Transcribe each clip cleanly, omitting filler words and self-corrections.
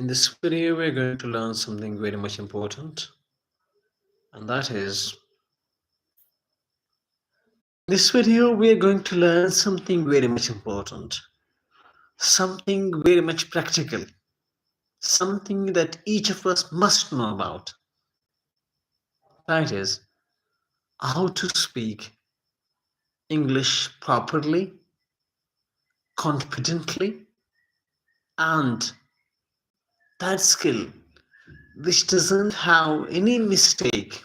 In this video, we're going to learn something very much important, and that is, in this video, we are going to learn something very much important, something very much practical, something that each of us must know about. That is, how to speak English properly, confidently, and that skill which doesn't have any mistake.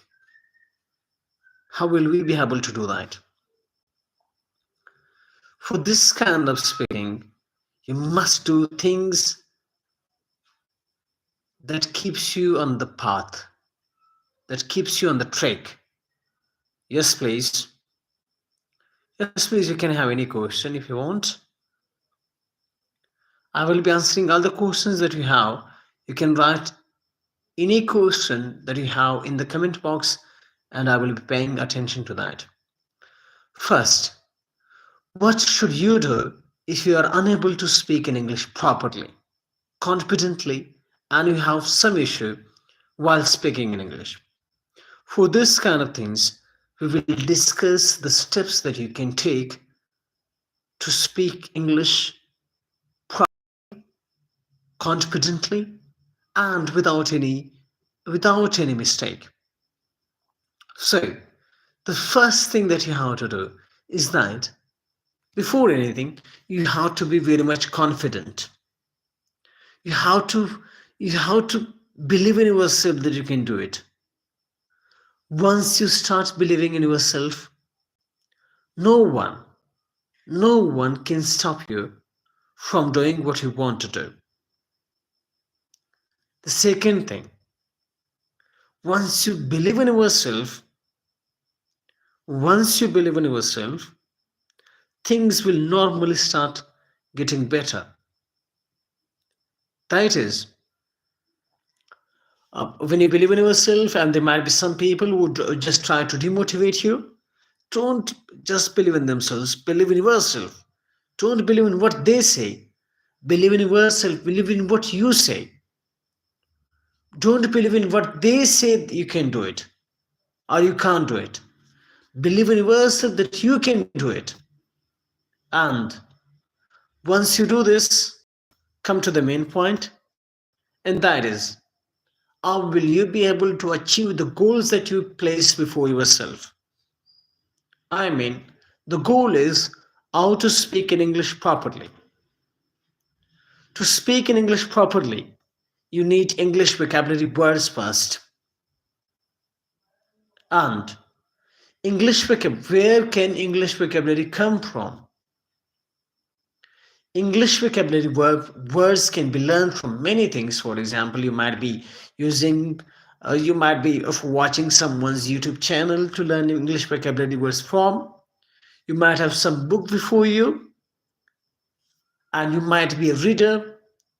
How will we be able to do that? For this kind of speaking, you must do things that keeps you on the path, that keeps you on the track. Yes, please. Yes, please, you can have any question if you want. I will be answering all the questions that you have. You can write any question that you have in the comment box, and I will be paying attention to that. First, what should you do if you are unable to speak in English properly, confidently, and you have some issue while speaking in English? For this kind of things, we will discuss the steps that you can take to speak English confidently and without any mistake. So, the first thing that you have to do is that before anything, you have to be very much confident. You have to believe in yourself that you can do it. Once you start believing in yourself, no one can stop you from doing what you want to do. The second thing, once you believe in yourself, things will normally start getting better. That is, when you believe in yourself, and there might be some people who would just try to demotivate you, don't just believe in themselves, believe in yourself. Don't believe in what they say. Believe in yourself, believe in what you say. Don't believe in what they say you can do it or you can't do it. Believe in yourself that you can do it. And once you do this, come to the main point, and that is, how will you be able to achieve the goals that you place before yourself? I mean, the goal is how to speak in English properly. To speak in English properly, you need English vocabulary words first. And where can English vocabulary come from? English vocabulary words can be learned from many things. For example, you might be watching someone's YouTube channel to learn English vocabulary words from. You might have some book before you, and you might be a reader.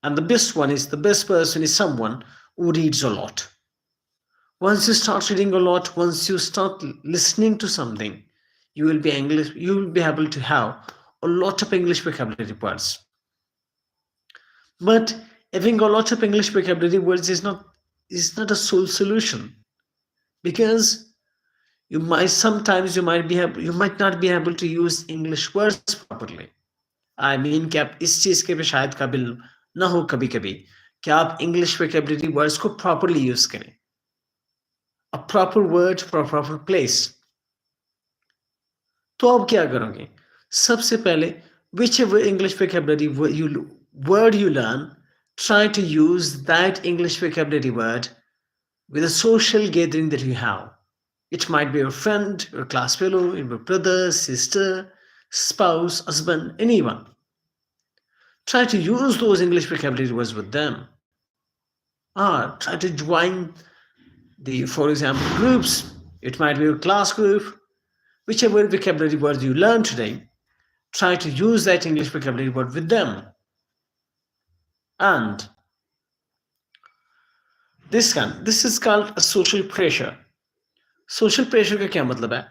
And the best person is someone who reads a lot. Once you start reading a lot, once you start listening to something, you will be able to have a lot of English vocabulary words. But having a lot of English vocabulary words is not a sole solution, because you might not be able to use English words properly. I mean कि आप इस चीज के भी शायद काबिल ना हो कभी कभी कि आप English vocabulary words को properly use करें. A proper word for a proper place. तो आप क्या करोगे? सबसे पहले, whichever English vocabulary word you learn, try to use that English vocabulary word with a social gathering that you have. It might be your friend, your class fellow, your brother, sister, spouse, husband, anyone. Try to use those English vocabulary words with them. Or try to join for example, groups. It might be your class group. Whichever vocabulary word you learn today, try to use that English vocabulary word with them. And this is called a social pressure. Social pressure का क्या मतलब है?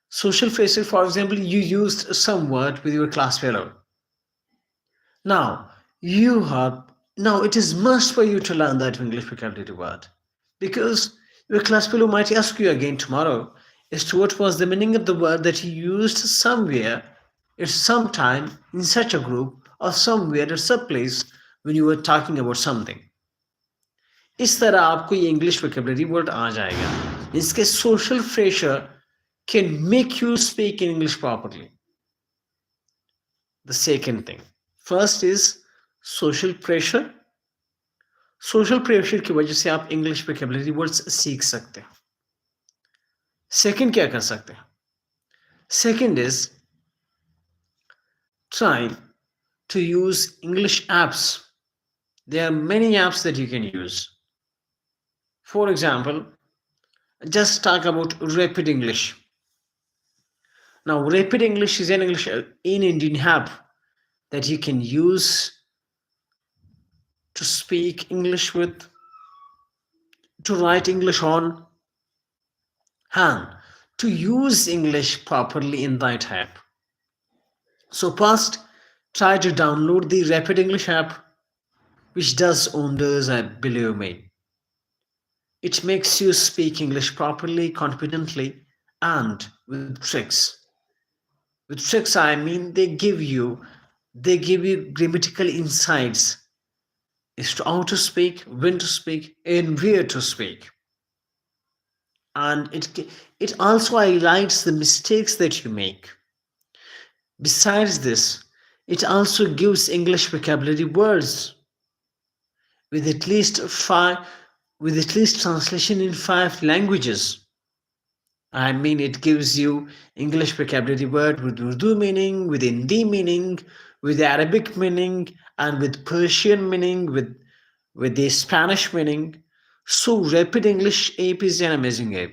Social pressure, for example, you used some word with your class fellow. Now you are Now it is must for you to learn that English vocabulary word, because your class fellow might ask you again tomorrow as to what was the meaning of the word that you used somewhere at some time in such a group or somewhere at some place when you were talking about something. इस तरह आपको ये English vocabulary word आ जाएगा. इसके social pressure can make you speak in English properly. The second thing, first is social pressure. Social pressure की वजह से आप इंग्लिश वोकेबलरी वर्ड्स सीख सकते हैं. सेकंड क्या कर सकते हैं? Second is try to use English apps. There are many apps that you can use. For example, just talk about Rapid English. Now, Rapid English is an English in Indian app that you can use to speak English with, to write English on, and to use English properly in that app. So first, try to download the Rapid English app, which does wonders, I believe me. It makes you speak English properly, confidently, and with tricks. With tricks, I mean they give you grammatical insights as to how to speak, when to speak, and where to speak. And it also highlights the mistakes that you make. Besides this, it also gives English vocabulary words with at least five with at least translation in 5 languages. I mean, it gives you English vocabulary word with Urdu meaning, with Hindi meaning, with Arabic meaning, and with Persian meaning, with the Spanish meaning. So, Rapid English app is an amazing app.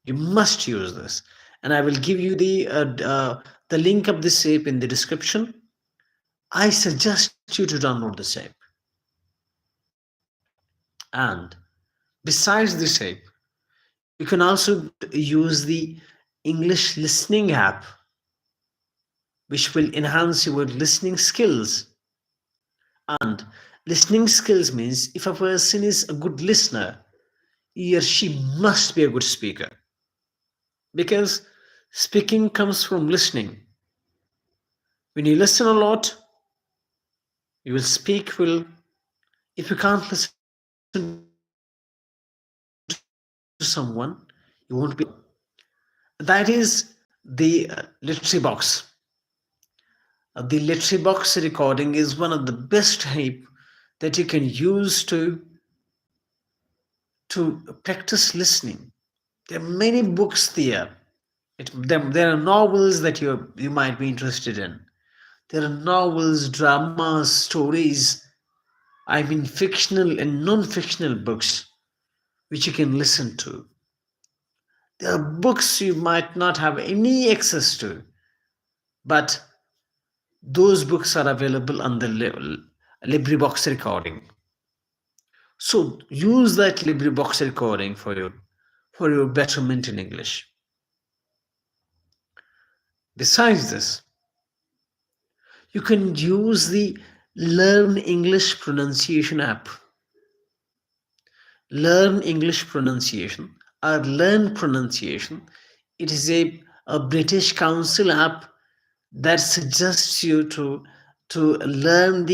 You must use this, and I will give you the link of this app in the description. I suggest you to download this app. And besides this app, you can also use the English listening app, which will enhance your listening skills. And listening skills means if a person is a good listener, he or she must be a good speaker. Because speaking comes from listening. When you listen a lot, you will speak well. If you can't listen to someone, you won't be able to speak well. That is the literary box. The literary box recording is one of the best help that you can use to practice listening. There are many books there. There are novels that you might be interested in. There are novels, dramas, stories. I mean, fictional and non-fictional books which you can listen to. There are books you might not have any access to, but those books are available on the LibriVox recording. So use that LibriVox recording for your betterment in English. Besides this, you can use the Learn English Pronunciation app. Learn English Pronunciation or Learn Pronunciation. It is a British Council app that suggests you to learn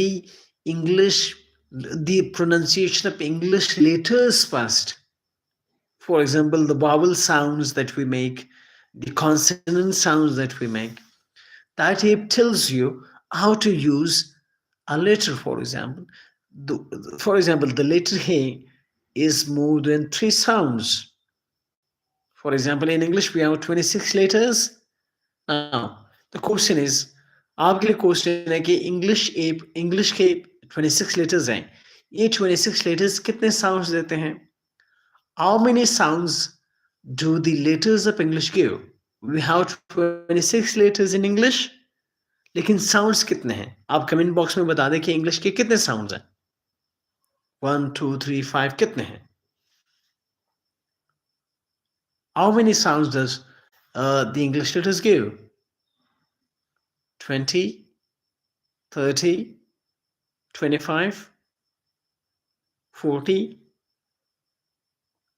English, the pronunciation of English letters first. For example, the vowel sounds that we make, the consonant sounds that we make. That app tells you how to use a letter, for example. The letter A is more than 3 sounds. For example, in English, we have 26 letters. Now, the question is, आपके लिए question है कि English के 26 letters हैं. ये 26 letters कितने sounds देते हैं? How many sounds do the letters of English give? We have 26 letters in English, लेकिन साउंड्स कितने हैं? आप कमेंट बॉक्स में बता दें कि इंग्लिश के कितने साउंड्स हैं. 1 2 3 5 कितने हैं? How many sounds does the English letters give? 20, 30, 25. 40.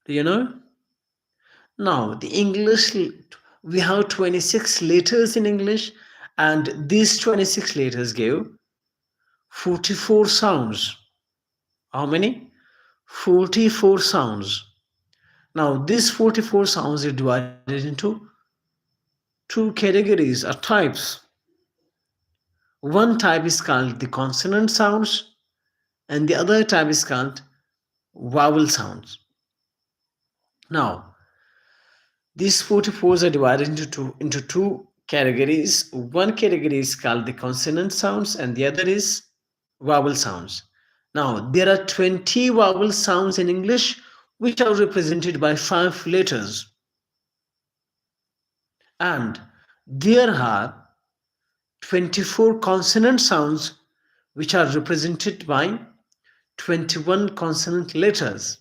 Do you know? Now, the English, we have 26 letters in English, and these 26 letters give 44 sounds. How many? 44 sounds. Now, these 44 sounds are divided into two categories or types. One type is called the consonant sounds, and the other type is called vowel sounds. Now, these 44s are divided into two categories. One category is called the consonant sounds, and the other is vowel sounds. Now, there are 20 vowel sounds in English which are represented by 5 letters, and there are 24 consonant sounds which are represented by 21 consonant letters,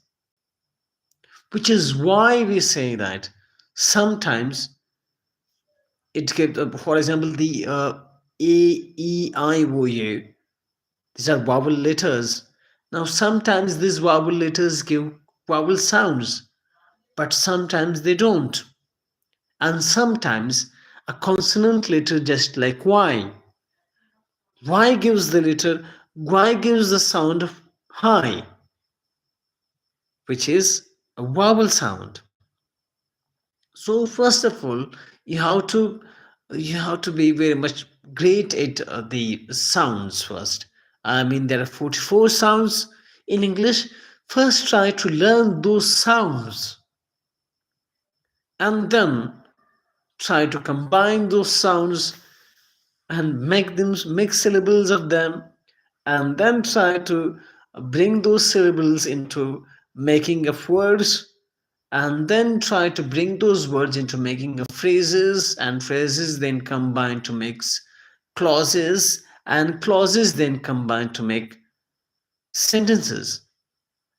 which is why we say that sometimes it gives, for example, the A, E, I, O, U. These are vowel letters. Now, sometimes these vowel letters give vowel sounds, but sometimes they don't. And sometimes a consonant letter, just like Y. Y gives the letter, Y gives the sound of high, which is a vowel sound. So first of all, you have to you have to be very much great at the sounds first. I mean, there are 44 sounds in English. First, try to learn those sounds, and then try to combine those sounds and make syllables of them, and then try to bring those syllables into making of words, and then try to bring those words into making of phrases, and phrases then combine to make clauses, and clauses then combine to make sentences,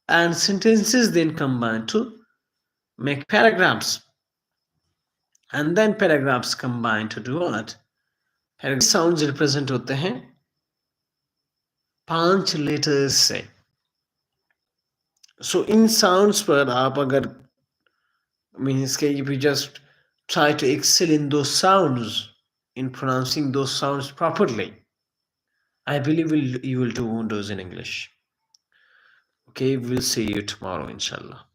and sentences then combine to make paragraphs, and then paragraphs combine to do what? Sound represent होते हैं 5 letters से. सो इन sounds पर आप अगर means के if you just try to excel in those sounds, in pronouncing those sounds properly, I believe you will do wonders in English. Okay, we'll see you tomorrow, inshallah.